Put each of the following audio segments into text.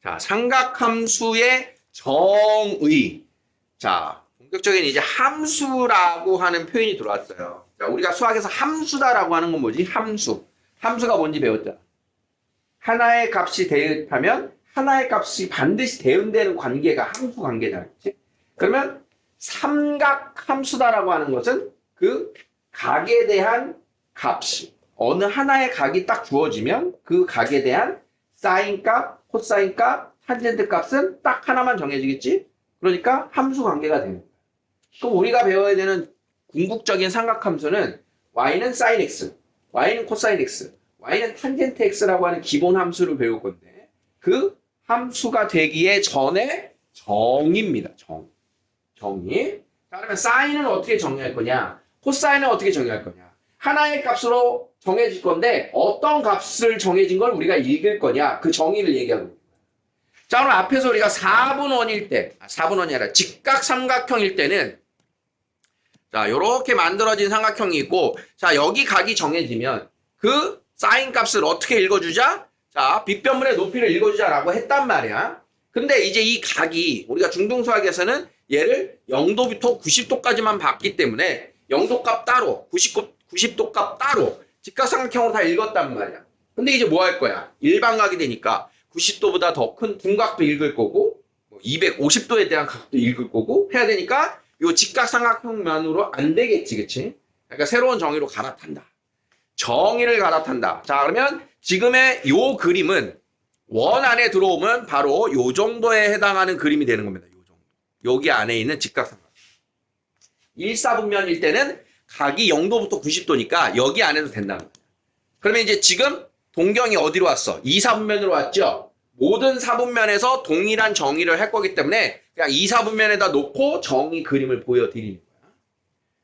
자, 삼각함수의 정의. 자, 본격적인 이제 함수라고 하는 표현이 들어왔어요. 자, 우리가 수학에서 함수다라고 하는 건 뭐지? 함수. 함수가 뭔지 배웠잖아. 하나의 값이 대응하면 하나의 값이 반드시 대응되는 관계가 함수 관계잖아. 그치? 그러면 삼각함수다라고 하는 것은 그 각에 대한 값이 어느 하나의 각이 딱 주어지면 그 각에 대한 사인 값, 코사인 값, 탄젠트 값은 딱 하나만 정해지겠지? 그러니까 함수 관계가 되는 거야. 그럼 우리가 배워야 되는 궁극적인 삼각함수는 y는 sin x, y는 코사인 x, y는 탄젠트 x라고 하는 기본 함수를 배울 건데 그 함수가 되기에 전에 정의입니다. 정의. 자, 그러면 사인은 어떻게 정의할 거냐? 코사인은 어떻게 정의할 거냐? 하나의 값으로 정해질 건데 어떤 값을 정해진 걸 우리가 읽을 거냐? 그 정의를 얘기하고 있는 거야. 자, 오늘 앞에서 우리가 4분원일 때, 4분원이 아니라 직각삼각형일 때는 자, 요렇게 만들어진 삼각형이 있고 자, 여기 각이 정해지면 그 사인 값을 어떻게 읽어주자? 자, 빗변분의 높이를 읽어주자라고 했단 말이야. 근데 이제 이 각이 우리가 중등수학에서는 얘를 0도부터 90도까지만 봤기 때문에 0도 값 따로, 90도 값 따로 직각삼각형으로 다 읽었단 말이야. 근데 이제 뭐 할 거야? 일반각이 되니까 90도보다 더 큰 둔각도 읽을 거고 250도에 대한 각도 읽을 거고 해야 되니까 이 직각삼각형만으로 안 되겠지, 그치? 그러니까 새로운 정의로 갈아탄다. 정의를 갈아탄다. 자, 그러면 지금의 요 그림은 원 안에 들어오면 바로 요 정도에 해당하는 그림이 되는 겁니다. 요 정도. 여기 안에 있는 직각삼각형. 1사분면일 때는 각이 0도부터 90도니까 여기 안에도 된다는 거예요. 그러면 이제 지금 동경이 어디로 왔어? 2사분면으로 왔죠? 모든 사분면에서 동일한 정의를 할 거기 때문에 그냥 2사분면에다 놓고 정의 그림을 보여드리는 거야.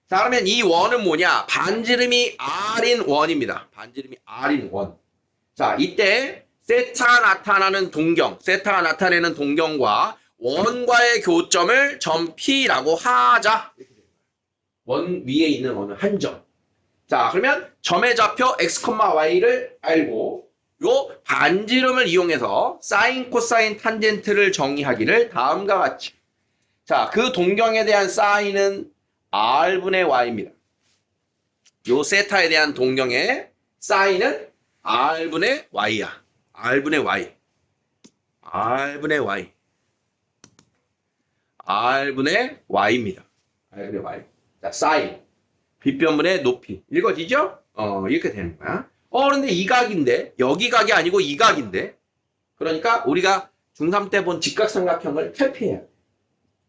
자, 그러면 이 원은 뭐냐? 반지름이 R인 원입니다. 반지름이 R인 원. 자, 이때 세타가 나타나는 동경, 세타가 나타내는 동경과 원과의 교점을 점 P라고 하자. 원 위에 있는 어느 한 점. 자, 그러면 점의 좌표 x, y를 알고 요 반지름을 이용해서 사인, 코사인, 탄젠트를 정의하기를 다음과 같이. 자, 그 동경에 대한 사인은 r분의 y입니다. 요 세타에 대한 동경의 사인은 r분의 y야. r분의 y. r분의 y. r분의 y입니다. r분의 y. 자, 사인. 빗변분의 높이. 읽어지죠? 이렇게 되는 거야. 그런데 이 각인데, 여기 각이 아니고 이 각인데, 그러니까 우리가 중3 때 본 직각삼각형을 탈피해야 돼.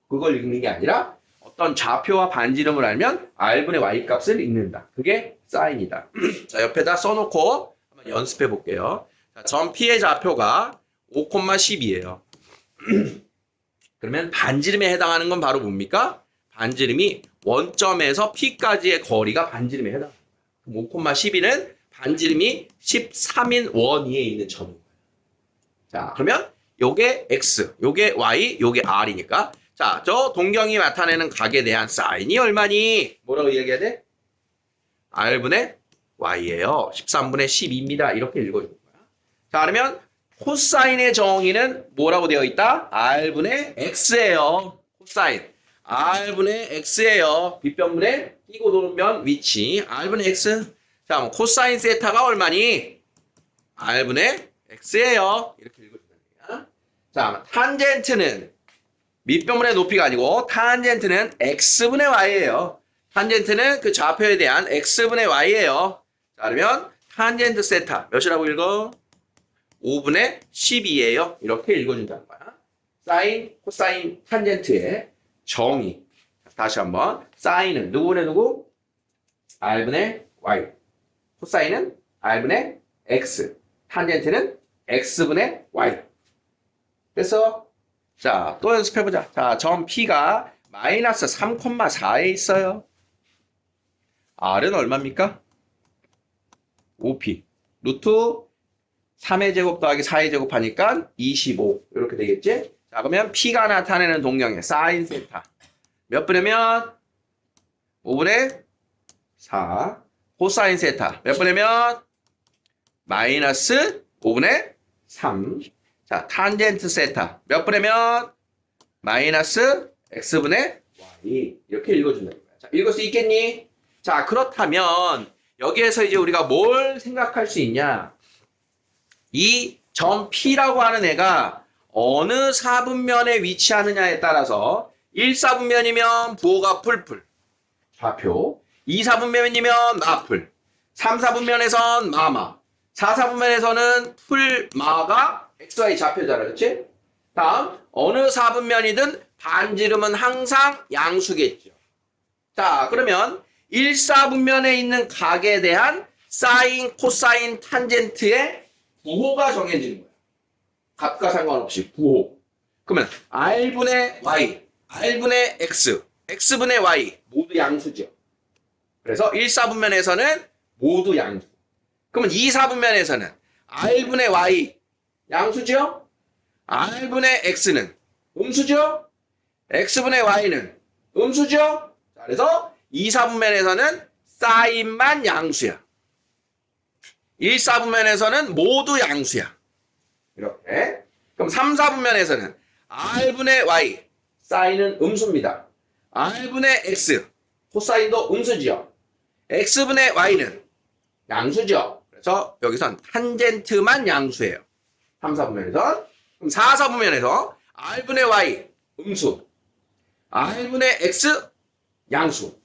그걸 읽는 게 아니라 어떤 좌표와 반지름을 알면 r분의 y 값을 읽는다. 그게 사인이다. 자, 옆에다 써놓고 한번 연습해 볼게요. 자, 점 P의 좌표가 5,12예요. 그러면 반지름에 해당하는 건 바로 뭡니까? 반지름이 원점에서 P까지의 거리가 반지름에 해당합니다. 그럼 5,12는 반지름이 13인 원 위에 있는 점인 거예요. 자, 그러면 요게 X, 요게 Y, 요게 R이니까 자, 저 동경이 나타내는 각에 대한 사인이 얼마니? 뭐라고 얘기해야 돼? R분의 Y예요. 13분의 12입니다. 이렇게 읽어주는 거야. 자, 그러면 코사인의 정의는 뭐라고 되어 있다? R분의 X예요. 코사인. R분의 X예요. 빗변분의 끼고 도는 위치. R분의 X. 자, 그럼 코사인 세타가 얼마니? R분의 X예요. 이렇게 읽어주는 거야. 자, 탄젠트는 밑변분의 높이가 아니고 탄젠트는 X분의 Y예요. 탄젠트는 그 좌표에 대한 X분의 Y예요. 자, 그러면 탄젠트 세타 몇이라고 읽어? 5분의 12예요. 이렇게 읽어준다는 거야. 사인, 코사인, 탄젠트의 정의. 다시 한번. 사인은 누구분의 누구? R분의 Y. 코사인은 R분의 X. 탄젠트는 X분의 Y. 그래서 자, 또 연습해보자. 자, 점 P가 마이너스 3,4에 있어요. R은 얼마입니까? 5P. 루트 3의 제곱 더하기 4의 제곱 하니까 25. 이렇게 되겠지? 자, 그러면 P가 나타내는 동경의 사인 세타. 몇 분의 5분의 4. 코사인 세타. 몇 분의 마이너스 5분의 3. 자, 탄젠트 세타. 몇 분의 몇? 마이너스 x분의 y. 이렇게 읽어준다는 거야. 자, 읽을 수 있겠니? 자, 그렇다면 여기에서 이제 우리가 뭘 생각할 수 있냐? 이 점 P라고 하는 애가 어느 사분면에 위치하느냐에 따라서 1사분면이면 부호가 풀풀, 좌표. 2사분면이면 마풀. 3사분면에선 마마. 4사분면에서는 풀마가 XY 좌표잖아. 그렇지? 다음 어느 사분면이든 반지름은 항상 양수겠죠. 자, 그러면 1사분면에 있는 각에 대한 사인, 코사인, 탄젠트의 부호가 정해지는 거야. 값과 상관없이 부호. 그러면 R분의 Y, R분의 X, X분의 Y 모두 양수죠. 그래서 1사분면에서는 모두 양수. 그러면 2사분면에서는 R분의 Y 양수죠? R분의 X는 음수죠? X분의 Y는 음수죠? 자, 그래서 2사분면에서는 사인만 양수야. 1사분면에서는 모두 양수야. 이렇게. 그럼 3사분면에서는 R분의 Y, 사인은 음수입니다. R분의 X, 코사인도 음수죠. X분의 Y는 양수죠. 그래서 여기선 탄젠트만 양수예요. 3사분면에선. 그럼 4사분면에서 R분의 Y, 음수. R분의 X, 양수.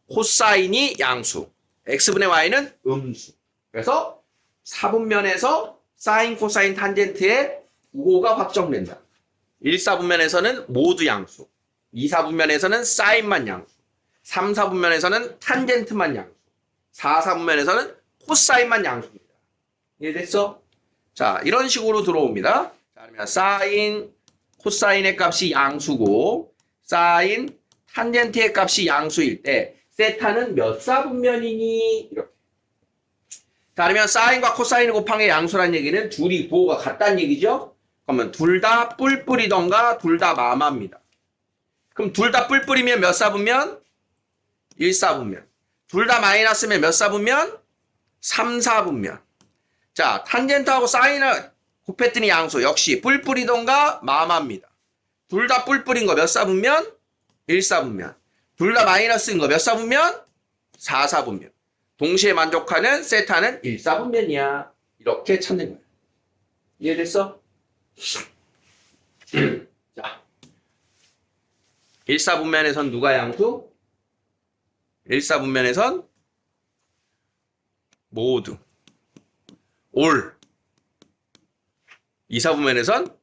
코사인이 양수. X분의 Y는 음수. 그래서 4분면에서 사인, 코사인, 탄젠트의 부호가 확정된다. 1사분면에서는 모두 양수. 2사분면에서는 사인만 양수. 3사분면에서는 탄젠트만 양수. 4사분면에서는 코사인만 양수입니다. 이해됐어? 자, 이런 식으로 들어옵니다. 자, 그러면 사인, 코사인의 값이 양수고 사인, 탄젠트의 값이 양수일 때 세타는 몇 사분면이니? 이렇게. 자, 그러면 사인과 코사인을 곱한 게 양수란 얘기는 둘이 부호가 같다는 얘기죠? 그러면 둘 다 뿔뿔이던가 둘 다 마마입니다. 그럼 둘 다 뿔뿔이면 몇 사분면? 1사분면. 둘 다 마이너스면 몇 사분면? 3사분면. 자, 탄젠트하고 사인을 곱했더니 양수. 역시 뿔뿔이던가 마마입니다. 둘 다 뿔뿔인 거 몇 사분면? 1사분면. 둘 다 마이너스인 거 몇 사분면? 4사분면. 동시에 만족하는 세타는 1사분면이야. 이렇게 찾는 거야. 이해됐어? 자, 1사분면에선 누가 양수? 1사분면에선 모두 올. 2사분면에선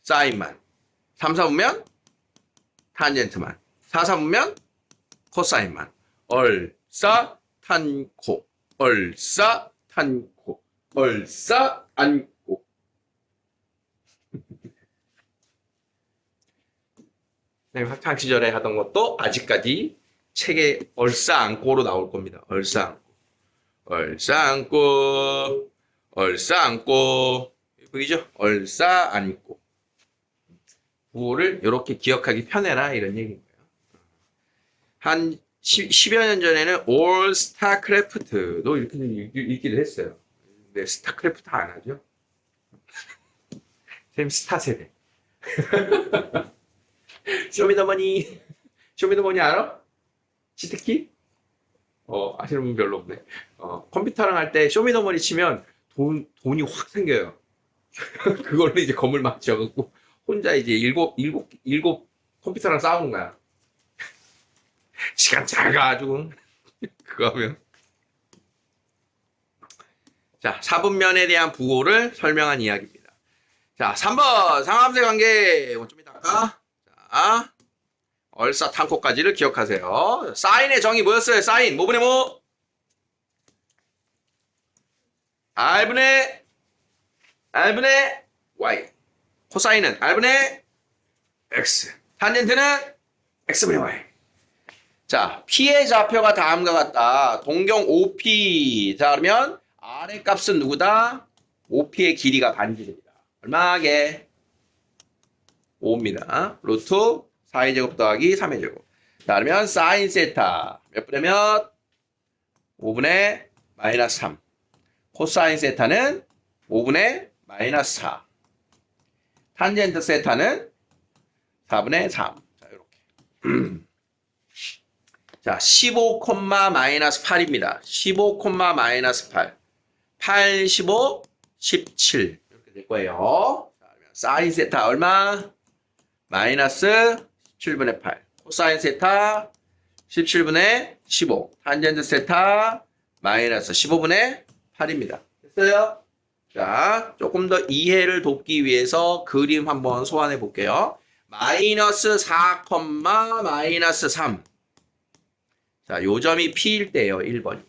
사인만. 3사분면 탄젠트만. 4사분면 코사인만. 얼싸 탄코, 얼싸 탄코, 얼싸 안고. 학창 시절에 하던 것도 아직까지 책에 얼싸 안고로 나올 겁니다. 얼싸 안고, 얼싸 안고, 얼싸 안고. 보이죠? 얼싸 안고. 구호를 이렇게 기억하기 편해라 이런 얘기인 거예요. 한 10여 년 전에는 올 스타크래프트도 이렇게 읽기도 했어요. 근데 스타크래프트 안 하죠? 쌤 스타 세대. 쇼미더머니. 쇼미더머니 알아? 치트키? 아시는 분 별로 없네. 컴퓨터랑 할 때 쇼미더머니 치면 돈이 확 생겨요. 그걸로 이제 건물 막 지어갖고 혼자 이제 일곱 컴퓨터랑 싸우는 거야. 시간 잘 가가지고 그거 하면. 자, 사분면에 대한 부호를 설명한 이야기입니다. 자, 3번 상하함수의 관계 좀 이따 할까? 자, 얼싸 탄코까지를 기억하세요. 사인의 정의 뭐였어요? 사인 뭐분의 뭐? R분의 Y. 코사인은 R분의 X. 탄젠트는 X분의 Y. 자, P의 좌표가 다음과 같다. 동경 OP. 자, 그러면 R의 값은 누구다? OP의 길이가 반지름이다. 얼마게? 5입니다. 루트 4의 제곱 더하기 3의 제곱. 자, 그러면 사인 세타. 몇 분의 몇? 5분의 마이너스 3. 코사인 세타는 5분의 마이너스 4. 탄젠트 세타는 4분의 3. 자, 이렇게. 자, 15, 마이너스 8입니다. 15, 마이너스 8. 8, 15, 17. 이렇게 될 거예요. 자, 사인 세타 얼마? 마이너스 17분의 8. 코사인 세타 17분의 15. 탄젠트 세타 마이너스 15분의 8입니다. 됐어요? 자, 조금 더 이해를 돕기 위해서 그림 한번 소환해 볼게요. 마이너스 4, 마이너스 3. 자, 요 점이 P일 때예요. 1번이.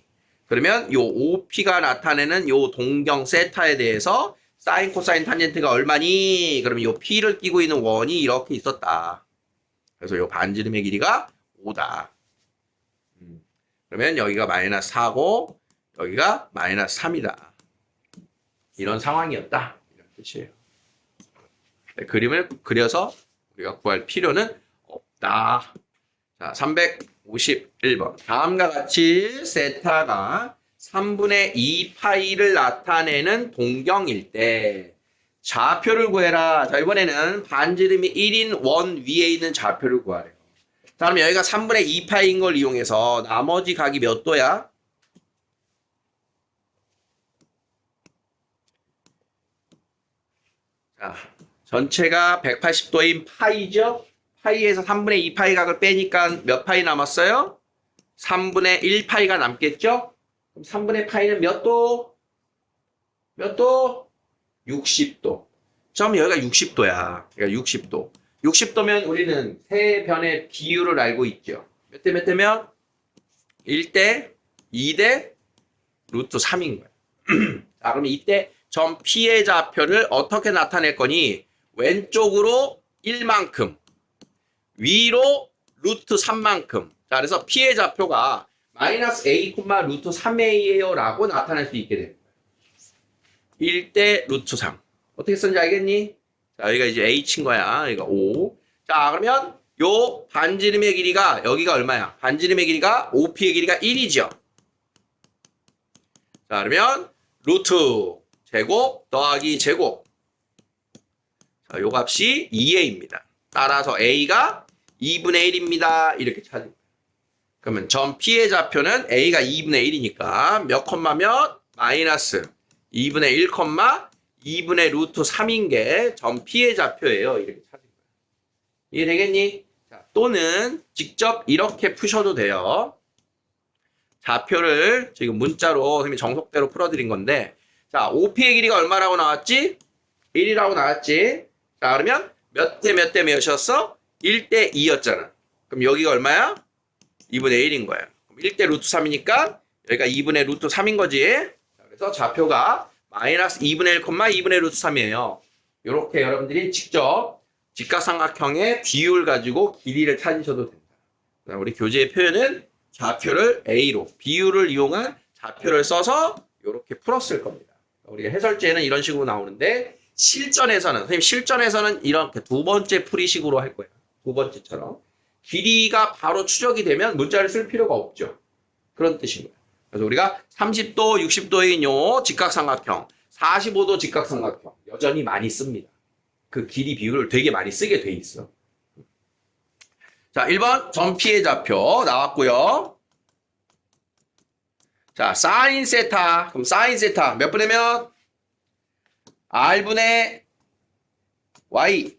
그러면 요 OP가 나타내는 요 동경 세타에 대해서 사인, 코사인, 탄젠트가 얼마니? 그러면 요 P를 끼고 있는 원이 이렇게 있었다. 그래서 요 반지름의 길이가 5다. 그러면 여기가 마이너스 4고 여기가 마이너스 3이다. 이런 상황이었다. 이런 뜻이에요. 네, 그림을 그려서 우리가 구할 필요는 없다. 자, 351번. 다음과 같이 세타가 3분의 2파이를 나타내는 동경일 때 좌표를 구해라. 자, 이번에는 반지름이 1인 원 위에 있는 좌표를 구하래요. 자, 그럼 여기가 3분의 2파이인 걸 이용해서 나머지 각이 몇 도야? 자, 전체가 180도인 파이죠? 파이에서 3분의 2파이 각을 빼니까 몇 파이 남았어요? 3분의 1파이가 남겠죠? 그럼 3분의 파이는 몇 도? 몇 도? 60도. 그럼 여기가 60도야. 그러니까 60도. 60도면 우리는 세 변의 비율을 알고 있죠. 몇 대 몇 대면? 1대 2대 루트 3인 거야. 자, 그럼 이때 점 P의 좌표를 어떻게 나타낼 거니? 왼쪽으로 1만큼, 위로 루트 3만큼. 자, 그래서 P의 좌표가 마이너스 A, 루트 3A예요 라고 나타낼 수 있게 됩니다. 1대 루트 3. 어떻게 쓰는지 알겠니? 자, 여기가 이제 H인 거야. 여기가 5. 자, 그러면 요 반지름의 길이가 여기가 얼마야? 반지름의 길이가 OP의 길이가 1이죠. 자, 그러면 루트 제곱 더하기 제곱. 자, 요 값이 2A입니다. 따라서 A가 2분의 1입니다. 이렇게 찾으면. 그러면 점 P의 좌표는 A가 2분의 1이니까 몇 콤마 몇? 마이너스 2분의 1 콤마 2분의 루트 3인 게 점 P의 좌표예요. 이렇게 찾은 거예요. 이해되겠니? 자, 또는 직접 이렇게 푸셔도 돼요. 좌표를 지금 문자로 선생님이 정석대로 풀어드린 건데, 자, OP의 길이가 얼마라고 나왔지? 1이라고 나왔지? 자, 그러면 몇 대 몇 대 몇이었어? 1대 2였잖아. 그럼 여기가 얼마야? 2분의 1인 거야. 그럼 1대 루트 3이니까 여기가 2분의 루트 3인 거지. 자, 그래서 좌표가 마이너스 2분의 1, 2분의 루트 3이에요. 이렇게 여러분들이 직접 직각삼각형의 비율 가지고 길이를 찾으셔도 된다. 우리 교재의 표현은 좌표를 A로, 비율을 이용한 좌표를 써서 이렇게 풀었을 겁니다. 우리가 해설제는 이런 식으로 나오는데 실전에서는, 선생님 실전에서는 이렇게 두 번째 풀이식으로 할 거예요. 두 번째처럼. 길이가 바로 추적이 되면 문자를 쓸 필요가 없죠. 그런 뜻인 거예요. 그래서 우리가 30도, 60도인 요 직각삼각형, 45도 직각삼각형 여전히 많이 씁니다. 그 길이 비율을 되게 많이 쓰게 돼 있어. 자, 1번 점 P의 좌표 나왔고요. 자, 사인 세타. 그럼 사인 세타 몇 분의 몇? R분의 Y.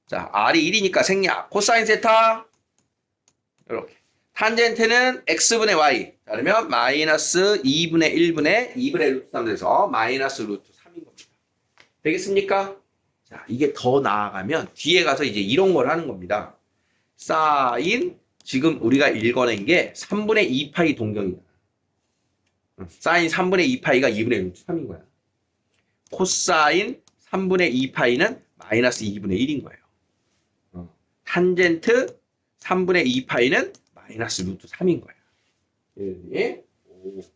자, R이 1이니까 생략. 코사인 세타 이렇게. 탄젠트는 X분의 Y. 자, 그러면 마이너스 2분의 1분의 2분의 루트 3 돼서 마이너스 루트 3인 겁니다. 되겠습니까? 자, 이게 더 나아가면 뒤에 가서 이제 이런 걸 하는 겁니다. 사인, 지금 우리가 읽어낸 게 3분의 2파이 동경이다. 사인 3분의 2파이가 2분의 루트 3인 거야. 코사인 3분의 2파이는 마이너스 2분의 1인 거예요. 탄젠트 3분의 2파이는 마이너스 루트 3인 거예요.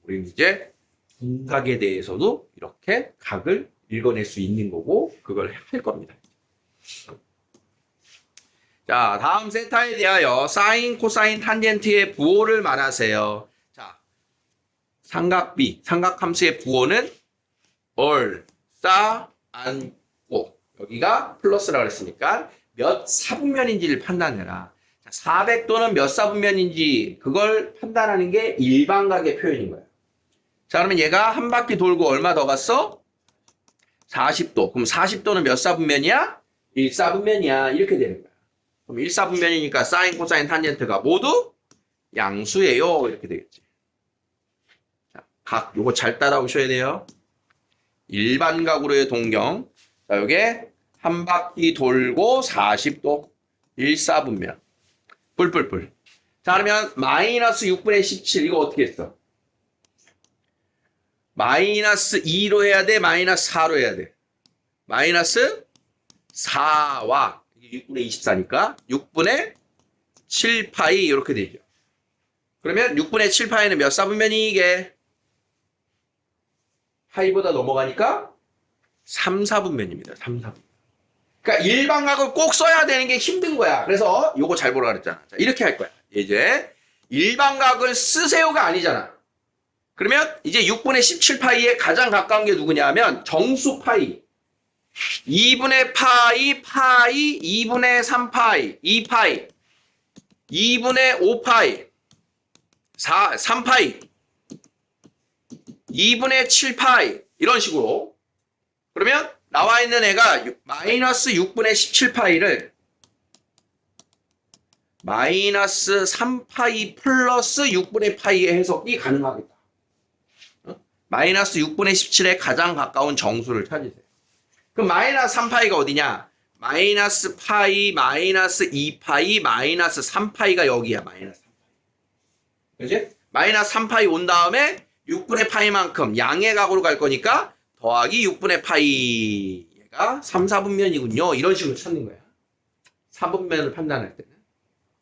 우리 이제 분각에 대해서도 이렇게 각을 읽어낼 수 있는 거고 그걸 할 겁니다. 자, 다음 세타에 대하여 사인, 코사인, 탄젠트의 부호를 말하세요. 자, 삼각비, 삼각함수의 부호는 얼, 싸, 안, 꼬. 여기가 플러스라고 그랬으니까 몇 사분면인지를 판단해라. 400도는 몇 사분면인지 그걸 판단하는 게 일반각의 표현인 거야. 자, 그러면 얘가 한 바퀴 돌고 얼마 더 갔어? 40도. 그럼 40도는 몇 사분면이야? 1사분면이야. 이렇게 되는 거야. 그럼 1사분면이니까 사인, 코사인, 탄젠트가 모두 양수예요. 이렇게 되겠지. 자, 각 요거 잘 따라오셔야 돼요. 일반각으로의 동경. 자, 요게 한 바퀴 돌고 40도 1사분면. 뿔뿔뿔. 자, 그러면 마이너스 6분의 17 이거 어떻게 했어? 마이너스 2로 해야 돼? 마이너스 4로 해야 돼? 마이너스 4와 이게 6분의 24니까 6분의 7파이 이렇게 되죠. 그러면 6분의 7파이는 몇 사분면이 이게? 파이보다 넘어가니까 3, 4분면입니다. 3, 4분면. 그러니까 일반각을 꼭 써야 되는 게 힘든 거야. 그래서 요거 잘 보라 그랬잖아. 자, 이렇게 할 거야. 이제 일반각을 쓰세요가 아니잖아. 그러면 이제 6분의 17파이에 가장 가까운 게 누구냐 하면 정수 파이. 2분의 파이, 파이, 2분의 3파이, 2파이, 2분의 5파이, 3파이, 2분의 7파이 이런 식으로. 그러면 나와 있는 애가 마이너스 6분의 17파이를 마이너스 3파이 플러스 6분의 파이의 해석이 가능하겠다. 마이너스 6분의 17에 가장 가까운 정수를 찾으세요. 그럼 마이너스 3파이가 어디냐? 마이너스 파이, 마이너스 2파이, 마이너스 3파이가 여기야. 마이너스 3파이. 그지? 마이너스 3파이 온 다음에 6분의 파이만큼 양의 각으로 갈 거니까 더하기 6분의 파이. 얘가 3, 4분면이군요. 이런 식으로 찾는 거야. 4분면을 판단할 때는.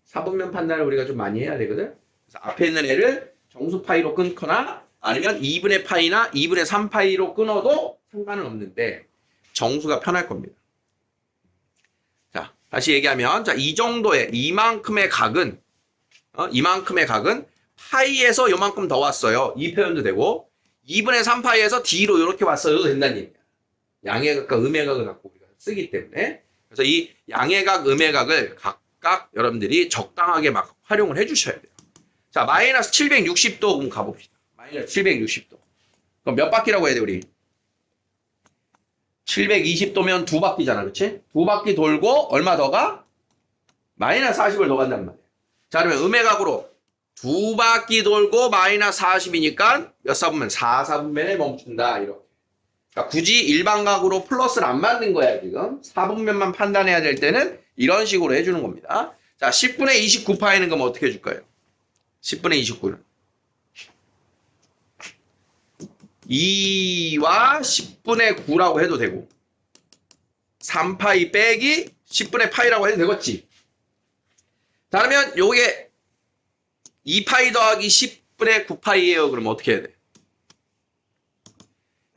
4분면 판단을 우리가 좀 많이 해야 되거든. 그래서 앞에 있는 애를 정수 파이로 끊거나 아니면 2분의 파이나 2분의 3파이로 끊어도 상관은 없는데 정수가 편할 겁니다. 자, 다시 얘기하면 자, 이 정도의 이만큼의 각은 이만큼의 각은 파이에서 요만큼 더 왔어요. 이 표현도 되고 2분의 3파이에서 D로 이렇게 왔어도 된다는 얘기야. 양의 각과 음의 각을 갖고 우리가 쓰기 때문에 그래서 이 양의 각, 음의 각을 각각 여러분들이 적당하게 막 활용을 해주셔야 돼요. 자, 마이너스 760도 한번 가봅시다. 마이너스 760도. 그럼 몇 바퀴라고 해야 돼, 우리? 720도면 두 바퀴잖아, 그치? 두 바퀴 돌고 얼마 더 가? 마이너스 40을 더 간단 말이야. 자, 그러면 음의 각으로 두 바퀴 돌고 마이너스 40이니까 몇 사분면? 4, 4분면에 멈춘다, 이렇게. 그러니까 굳이 일반각으로 플러스를 안 만든 거야, 지금. 4분면만 판단해야 될 때는 이런 식으로 해주는 겁니다. 자, 10분의 29파이는 그럼 어떻게 해줄 까요? 10분의 29는 2와 10분의 9라고 해도 되고 3파이 빼기 10분의 파이라고 해도 되겠지. 자, 그러면 요게 2파이 더하기 10분의 9파이예요. 그럼 어떻게 해야 돼?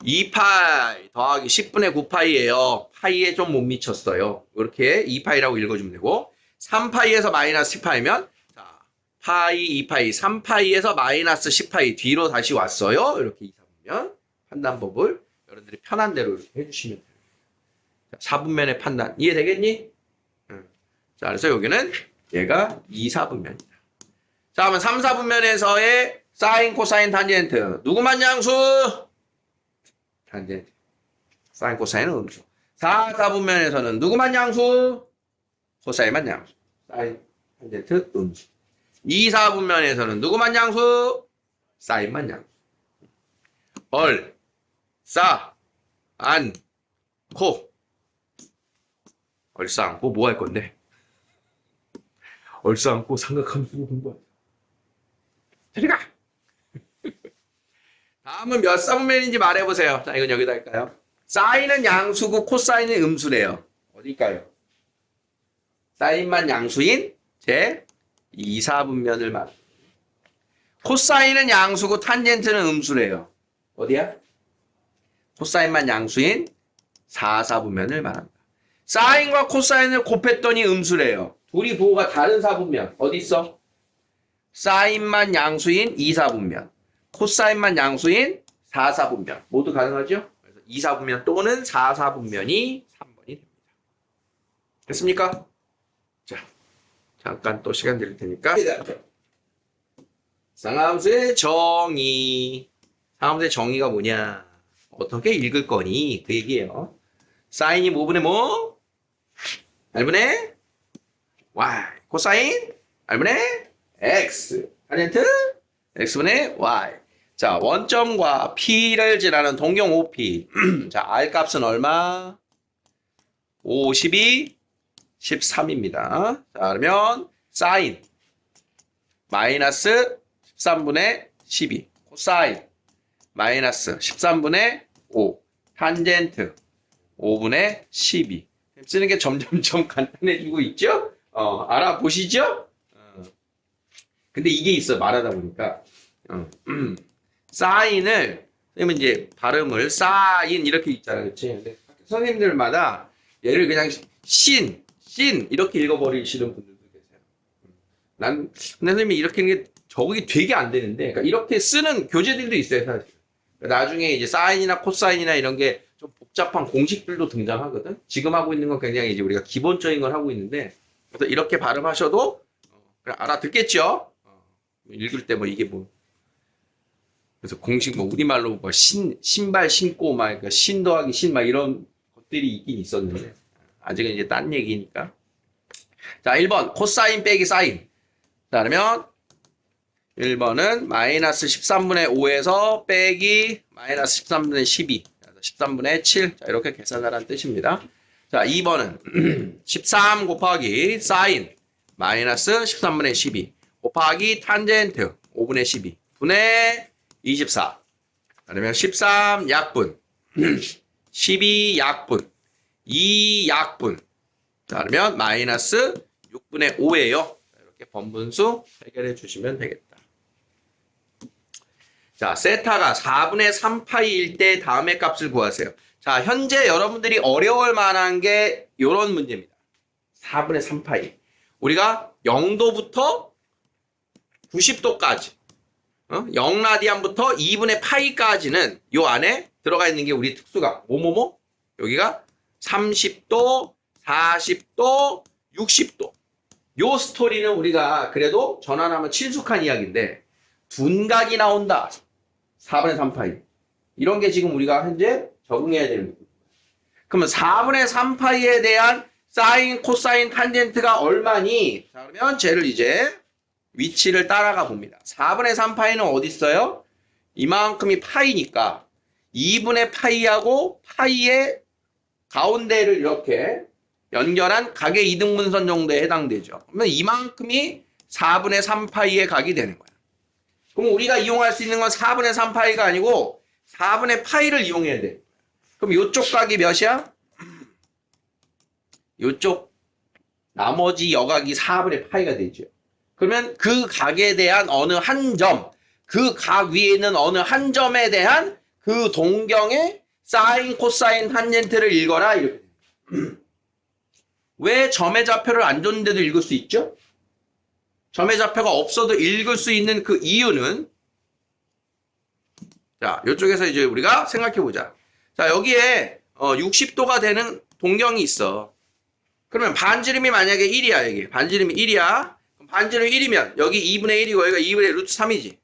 2파이 더하기 10분의 9파이예요. 파이에 좀 못 미쳤어요. 이렇게 2파이라고 읽어주면 되고 3파이에서 마이너스 10파이면 자, 파이, 2파이, 3파이에서 마이너스 10파이 뒤로 다시 왔어요. 이렇게 2, 4분면 판단법을 여러분들이 편한 대로 이렇게 해주시면 돼요. 4분면의 판단 이해되겠니? 응. 자, 그래서 여기는 얘가 2, 4분면이다. 자, 그러면 3, 4분면에서의 사인, 코사인, 탄젠트 누구만 양수? 탄젠트. 사인, 코사인은 음수. 4, 4분면에서는 누구만 양수? 코사인만 양수. 사인, 탄젠트, 음수. 2, 4분면에서는 누구만 양수? 사인만 양수. 얼, 싸, 안, 코. 얼싸 안고 뭐 할 건데? 얼싸 안고 삼각함수로 공부하자. 저리 가! 다음은 몇 사분면인지 말해보세요. 자, 이건 여기다 할까요? 사인은 양수고 코사인은 음수래요. 어딜까요? 사인만 양수인 제 2, 4분면을 말. 코사인은 양수고 탄젠트는 음수래요. 어디야? 코사인만 양수인 4, 4분면을 말한다. 사인과 코사인을 곱했더니 음수래요. 둘이 부호가 다른 4분면. 어디 있어? 사인만 양수인 2, 4분면. 코사인만 양수인 4, 4분면. 모두 가능하죠? 그래서 2사분면 또는 4사분면이 3번이 됩니다. 됐습니까? 자, 잠깐 또 시간 드릴 테니까. 상함수의 정의. 상함수의 정의가 뭐냐? 어떻게 읽을 거니? 그 얘기예요. 사인이 뭐분의 뭐? R분의 Y. 코사인? R분의 X. 탄젠트? X분의 Y. 자, 원점과 P를 지나는 동경 OP. 자, R 값은 얼마? 5, 12, 13입니다. 자, 그러면 사인 마이너스 13분의 12. 코사인 마이너스 13분의 5. 탄젠트 5분의 12. 쓰는 게 점점점 간단해지고 있죠? 알아보시죠? 근데 이게 있어, 말하다 보니까. 사인을, 선생님은 이제 발음을 사인 이렇게 읽잖아요. 그치? 근데 선생님들마다 얘를 그냥 신 이렇게 읽어버리시는 분들도 계세요. 근데 선생님이 이렇게 하는 게 적응이 되게 안 되는데, 그러니까 이렇게 쓰는 교재들도 있어요, 사실. 나중에 이제 사인이나 코사인이나 이런 게 좀 복잡한 공식들도 등장하거든. 지금 하고 있는 건 굉장히 이제 우리가 기본적인 걸 하고 있는데, 그래서 이렇게 발음하셔도 그냥 알아듣겠죠. 읽을 때 뭐 이게 뭐 그래서 공식 뭐 우리말로 뭐 신발 신고 막 그러니까 신 더하기 신 막 이런 것들이 있긴 있었는데 아직은 이제 딴 얘기니까. 자, 1번 코사인 빼기 사인. 자, 그러면 1번은 마이너스 13분의 5에서 빼기 마이너스 13분의 12. 13분의 7. 자, 이렇게 계산하라는 뜻입니다. 자, 2번은 13 곱하기 사인 마이너스 13분의 12 곱하기 탄젠트 5분의 12 분의 24. 그러면 13 약분 12 약분 2 약분. 자, 그러면 마이너스 6분의 5예요. 이렇게 번분수 해결해 주시면 되겠다. 자, 세타가 4분의 3파이일 때 다음의 값을 구하세요. 자, 현재 여러분들이 어려울 만한 게 이런 문제입니다. 4분의 3파이. 우리가 0도부터 90도까지 0라디안부터 2분의 파이까지는 요 안에 들어가 있는 게 우리 특수가 뭐뭐뭐? 여기가 30도, 40도, 60도. 요 스토리는 우리가 그래도 전환하면 친숙한 이야기인데 둔각이 나온다. 4분의 3파이. 이런 게 지금 우리가 현재 적응해야 되는 거예요. 그러면 4분의 3파이에 대한 사인, 코사인, 탄젠트가 얼마니? 자, 그러면 쟤를 이제 위치를 따라가 봅니다. 4분의 3파이는 어디 있어요? 이만큼이 파이니까 2분의 파이하고 파이의 가운데를 이렇게 연결한 각의 이등분선 정도에 해당되죠. 그러면 이만큼이 4분의 3파이의 각이 되는 거야. 그럼 우리가 이용할 수 있는 건 4분의 3파이가 아니고 4분의 파이를 이용해야 돼. 그럼 이쪽 각이 몇이야? 이쪽 나머지 여각이 4분의 파이가 되죠. 그러면 그 각에 대한 어느 한 점, 그 각 위에 있는 어느 한 점에 대한 그 동경의 사인, 코사인, 탄젠트를 읽어라. 이렇게. 왜 점의 좌표를 안 줬는데도 읽을 수 있죠? 점의 좌표가 없어도 읽을 수 있는 그 이유는, 자, 이쪽에서 이제 우리가 생각해 보자. 자, 여기에 60도가 되는 동경이 있어. 그러면 반지름이 만약에 1이야, 이게. 반지름이 1이야. 그럼 반지름이 1이면 여기 2분의 1이고 여기가 2분의 루트 3이지.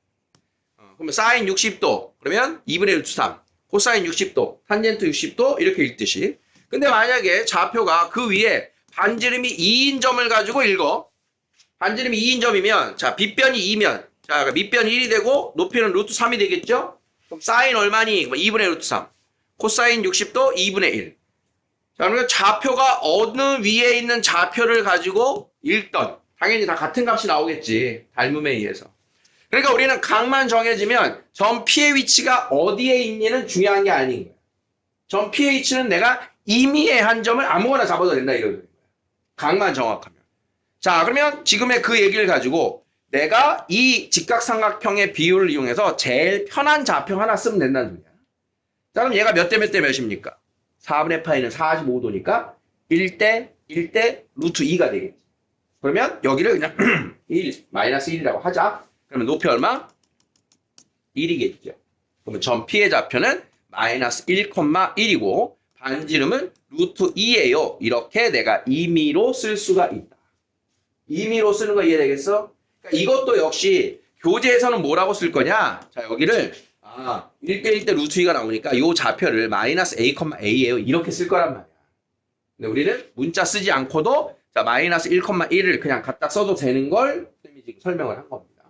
그러면 사인 60도. 그러면 2분의 루트 3. 코사인 60도. 탄젠트 60도. 이렇게 읽듯이. 근데 만약에 좌표가 그 위에 반지름이 2인 점을 가지고 읽어. 반지름이 2인 점이면, 자, 빗변이 2면, 자, 밑변이 1이 되고, 높이는 루트 3이 되겠죠? 그럼 사인 얼마니? 2분의 루트 3. 코사인 60도 2분의 1. 자, 그러면 좌표가 어느 위에 있는 좌표를 가지고 읽던, 당연히 다 같은 값이 나오겠지. 닮음에 의해서. 그러니까 우리는 각만 정해지면 점 P의 위치가 어디에 있니는 중요한 게 아닌 거야. 점 P의 위치는 내가 임의의 한 점을 아무거나 잡아도 된다 이러는 거야. 각만 정확하면. 자, 그러면 지금의 그 얘기를 가지고 내가 이 직각삼각형의 비율을 이용해서 제일 편한 좌표 하나 쓰면 된다는 소리야. 자, 그럼 얘가 몇 대 몇 대 몇입니까? 4분의 파이는 45도니까 1대 1대 루트 2가 되겠지. 그러면 여기를 그냥 1, 마이너스 1이라고 하자. 그러면 높이 얼마? 1이겠죠. 그러면 점 P의 좌표는 마이너스 1,1이고 반지름은 루트 2예요. 이렇게 내가 임의로 쓸 수가 있다. 임의로 쓰는 거 이해되겠어? 그러니까 이것도 역시 교재에서는 뭐라고 쓸 거냐? 자, 여기를 1대1 대 루트 2가 나오니까 이 좌표를 마이너스 a, a예요. 이렇게 쓸 거란 말이야. 근데 우리는 문자 쓰지 않고도 자, 마이너스 1,1을 그냥 갖다 써도 되는 걸 선생님이 지금 설명을 한 겁니다.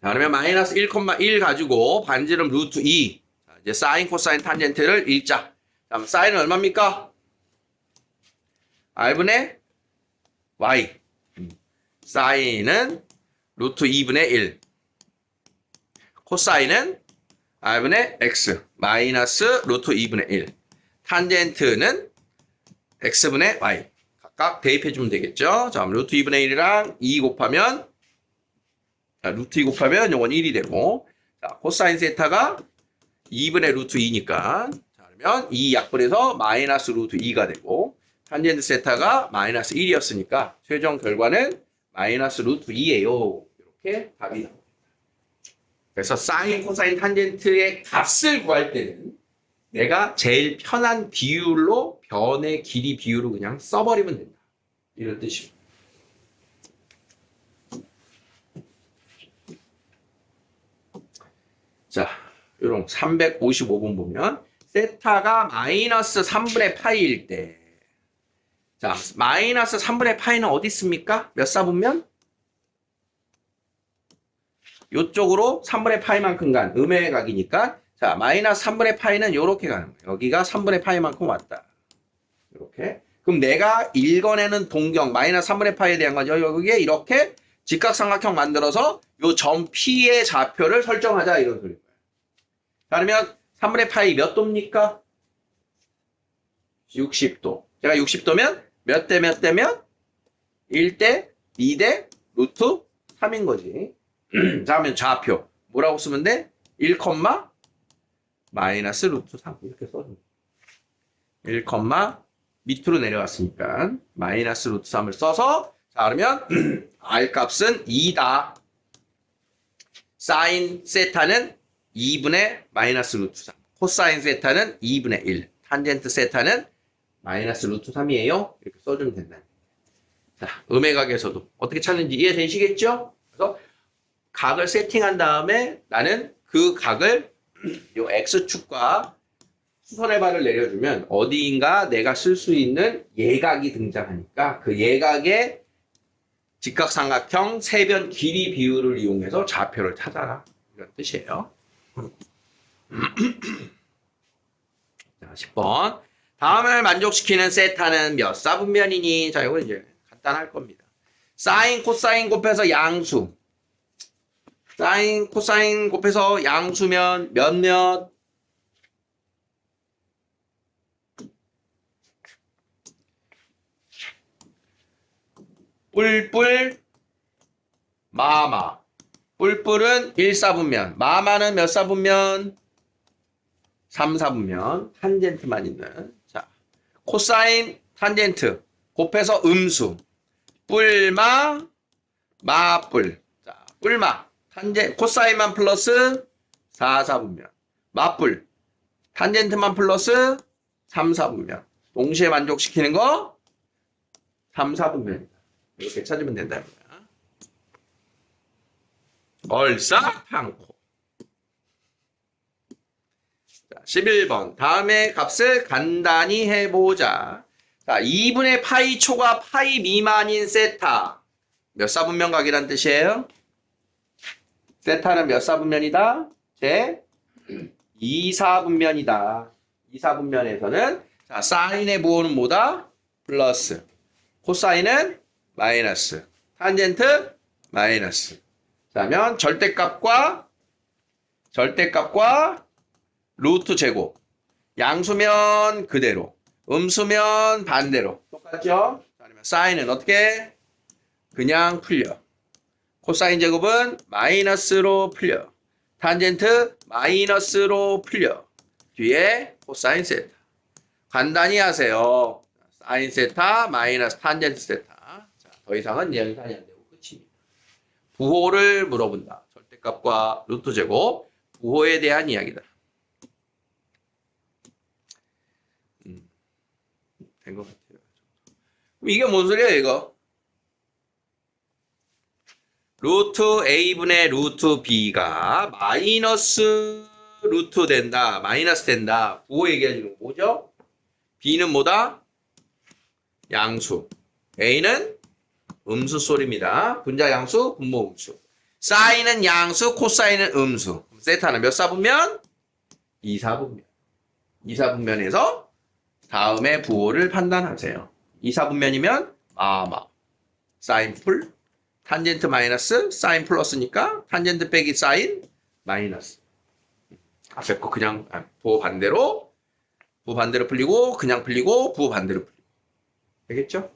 자, 그러면 마이너스 1,1 가지고 반지름 루트 2. 자, 이제 사인, 코사인, 탄젠트를 읽자. 자, 사인은 얼마입니까? r분의 y. 사인은 루트 2분의 1. 코사인은 r분의 x. 마이너스 루트 2분의 1. 탄젠트는 x분의 y. 각각 대입해주면 되겠죠. 자, 루트 2분의 1이랑 2 곱하면 자, 루트 2 곱하면 요건 1이 되고 자, 코사인 세타가 2분의 루트 2니까 자, 그러면 2 약분해서 마이너스 루트 2가 되고 탄젠트 세타가 마이너스 1이었으니까 최종 결과는 마이너스 루트 2예요. 이렇게 답이 나옵니다. 그래서 사인, 코사인, 탄젠트의 값을 구할 때는 내가 제일 편한 비율로 변의 길이 비율을 그냥 써버리면 된다. 이런 뜻입니다. 자, 요런 355번 보면 세타가 마이너스 3분의 파이일 때 자, 마이너스 3분의 파이는 어디 있습니까? 몇 사분면? 요쪽으로 3분의 파이만큼 간 음의 각이니까 자, 마이너스 3분의 파이는 요렇게 가는 거예요. 여기가 3분의 파이만큼 왔다. 이렇게. 그럼 내가 읽어내는 동경 마이너스 3분의 파이에 대한 거죠. 여기에 이렇게 직각삼각형 만들어서 요 점 P의 좌표를 설정하자 이런 소리예요. 자, 그러면 3분의 파이 몇 도입니까? 60도. 제가 60도면 몇 대 몇 대면? 1대 2대 루트 3인 거지. 자, 그러면 좌표. 뭐라고 쓰면 돼? 1, 마이너스 루트 3. 이렇게 써줍니다. 1, 밑으로 내려왔으니까 마이너스 루트 3을 써서 자, 그러면 R 값은 2다. 사인 세타는 2분의 마이너스 루트 3. 코사인 세타는 2분의 1. 탄젠트 세타는 마이너스 루트 3이에요. 이렇게 써주면 된다. 자, 음의 각에서도 어떻게 찾는지 이해되시겠죠? 그래서 각을 세팅한 다음에 나는 그 각을 요 X축과 수선의 발을 내려주면 어디인가 내가 쓸 수 있는 예각이 등장하니까 그 예각의 직각삼각형 세변 길이 비율을 이용해서 좌표를 찾아라. 이런 뜻이에요. 자, 10번. 다음을 만족시키는 세타는 몇 사분면이니? 자, 이거 이제 간단할 겁니다. 사인, 코사인 곱해서 양수. 사인, 코사인 곱해서 양수면 몇? 뿔뿔, 마마. 뿔뿔은 1사분면. 마마는 몇 사분면? 3사분면. 탄젠트만 있는. 자, 코사인, 탄젠트. 곱해서 음수. 뿔마, 마뿔. 자, 뿔마. 코사인만 플러스 4사분면. 마뿔. 탄젠트만 플러스 3사분면. 동시에 만족시키는 거 3사분면이다. 이렇게 찾으면 된답니다. 얼싸판코. 자, 11번. 다음의 값을 간단히 해보자. 자, 2분의 파이 초과 파이 미만인 세타. 몇 사분면 각이란 뜻이에요? 세타는 몇 사분면이다? 제 2사분면이다. 2사분면에서는 자, 사인의 부호는 뭐다? 플러스. 코사인은 마이너스. 탄젠트 마이너스. 그러면 절대값과 루트 제곱. 양수면 그대로. 음수면 반대로. 똑같죠? 그러면 사인은 어떻게? 그냥 풀려. 코사인 제곱은 마이너스로 풀려. 탄젠트 마이너스로 풀려. 뒤에 코사인 세타. 간단히 하세요. 사인 세타 마이너스 탄젠트 세타. 자, 더 이상은 연산이 안 되고 끝입니다. 부호를 물어본다. 절대값과 루트 제곱. 부호에 대한 이야기다. 된 것 같아요. 그럼 이게 뭔 소리야, 이거? 루트 A분의 루트 B가 마이너스 루트 된다. 마이너스 된다. 그거 얘기하는 거 뭐죠? B는 뭐다? 양수. A는 음수 소리입니다. 분자 양수, 분모 음수. 사인은 양수, 코사인은 음수. 세타는 몇 사분면? 2사분면. 2사분면에서 다음에 부호를 판단하세요. 2사분면이면 사인 풀, 탄젠트 마이너스, 사인 플러스니까 탄젠트 빼기 사인 마이너스. 앞에 거 그냥 부호 반대로 풀리고 그냥 풀리고 부호 반대로 풀리고. 되겠죠?